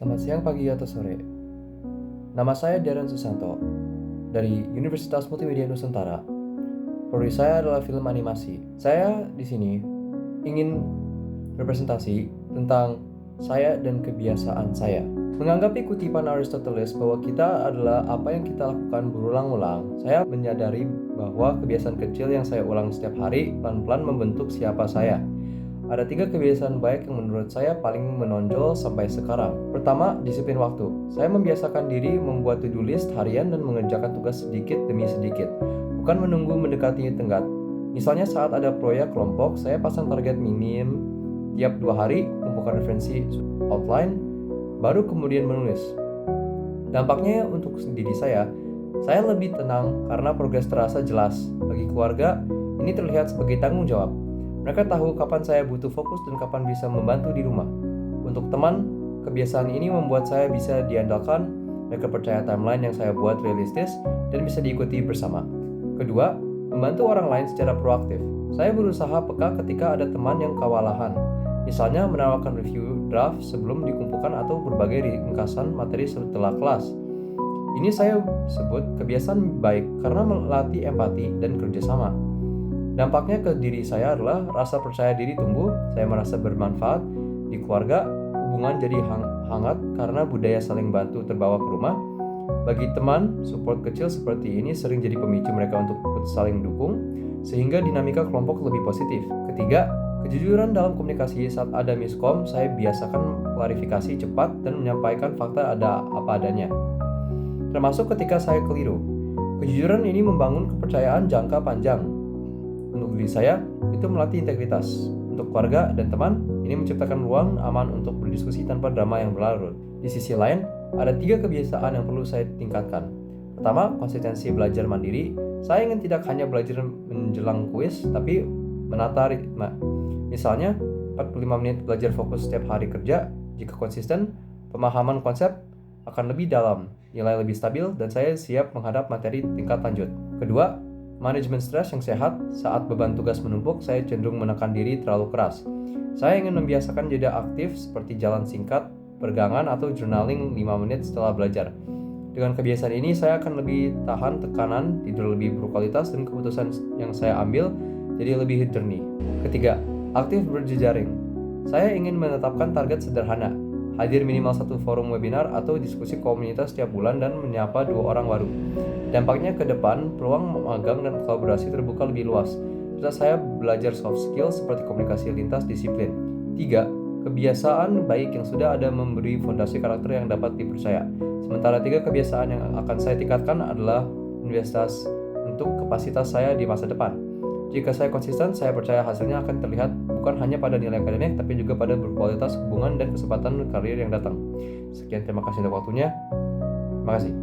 Selamat siang, pagi, atau sore. Nama saya Darren Susanto dari Universitas Multimedia Nusantara. Prodi saya adalah film animasi. Saya di sini ingin representasi tentang saya dan kebiasaan saya. Menanggapi kutipan Aristoteles bahwa kita adalah apa yang kita lakukan berulang-ulang, saya menyadari bahwa kebiasaan kecil yang saya ulang setiap hari pelan-pelan membentuk siapa saya. Ada 3 kebiasaan baik yang menurut saya paling menonjol sampai sekarang. Pertama, disiplin waktu. Saya membiasakan diri membuat to-do list harian dan mengerjakan tugas sedikit demi sedikit, bukan menunggu mendekati tenggat. Misalnya saat ada proyek kelompok, saya pasang target minim tiap 2 hari, kumpulkan referensi outline, baru kemudian menulis. Dampaknya untuk diri saya lebih tenang karena progres terasa jelas. Bagi keluarga, ini terlihat sebagai tanggung jawab. Mereka tahu kapan saya butuh fokus dan kapan bisa membantu di rumah. Untuk teman, kebiasaan ini membuat saya bisa diandalkan. Mereka percaya timeline yang saya buat realistis dan bisa diikuti bersama. Kedua, membantu orang lain secara proaktif. Saya berusaha peka ketika ada teman yang kewalahan. Misalnya menawarkan review draft sebelum dikumpulkan atau berbagai ringkasan materi setelah kelas. Ini saya sebut kebiasaan baik karena melatih empati dan kerjasama. Dampaknya ke diri saya adalah rasa percaya diri tumbuh, saya merasa bermanfaat di keluarga, hubungan jadi hangat karena budaya saling bantu terbawa ke rumah. Bagi teman, support kecil seperti ini sering jadi pemicu mereka untuk saling dukung, sehingga dinamika kelompok lebih positif. Ketiga, kejujuran dalam komunikasi. Saat ada miskom, saya biasakan klarifikasi cepat dan menyampaikan fakta ada apa adanya, termasuk ketika saya keliru. Kejujuran ini membangun kepercayaan jangka panjang. Untuk diri saya, itu melatih integritas. Untuk keluarga dan teman, ini menciptakan ruang aman untuk berdiskusi tanpa drama yang berlarut. Di sisi lain, ada 3 kebiasaan yang perlu saya tingkatkan. Pertama, konsistensi belajar mandiri. Saya ingin tidak hanya belajar menjelang kuis, tapi menata ritme. Misalnya, 45 menit belajar fokus setiap hari kerja. Jika konsisten, pemahaman konsep akan lebih dalam, nilai lebih stabil, dan saya siap menghadap materi tingkat lanjut. Kedua, manajemen stres yang sehat. Saat beban tugas menumpuk, saya cenderung menekan diri terlalu keras. Saya ingin membiasakan jeda aktif seperti jalan singkat, peregangan, atau journaling 5 menit setelah belajar. Dengan kebiasaan ini, saya akan lebih tahan tekanan, tidur lebih berkualitas, dan keputusan yang saya ambil jadi lebih jernih. Ketiga, aktif berjejaring. Saya ingin menetapkan target sederhana, hadir minimal 1 forum webinar atau diskusi komunitas setiap bulan dan menyapa 2 orang baru. Dampaknya ke depan, peluang magang dan kolaborasi terbuka lebih luas. Serta saya belajar soft skill seperti komunikasi lintas disiplin. 3. Kebiasaan baik yang sudah ada memberi fondasi karakter yang dapat dipercaya. Sementara 3 kebiasaan yang akan saya tingkatkan adalah investasi untuk kapasitas saya di masa depan. Jika saya konsisten, saya percaya hasilnya akan terlihat bukan hanya pada nilai akademik, tapi juga pada berkualitas hubungan dan kesempatan karir yang datang. Sekian, terima kasih untuk waktunya. Terima kasih.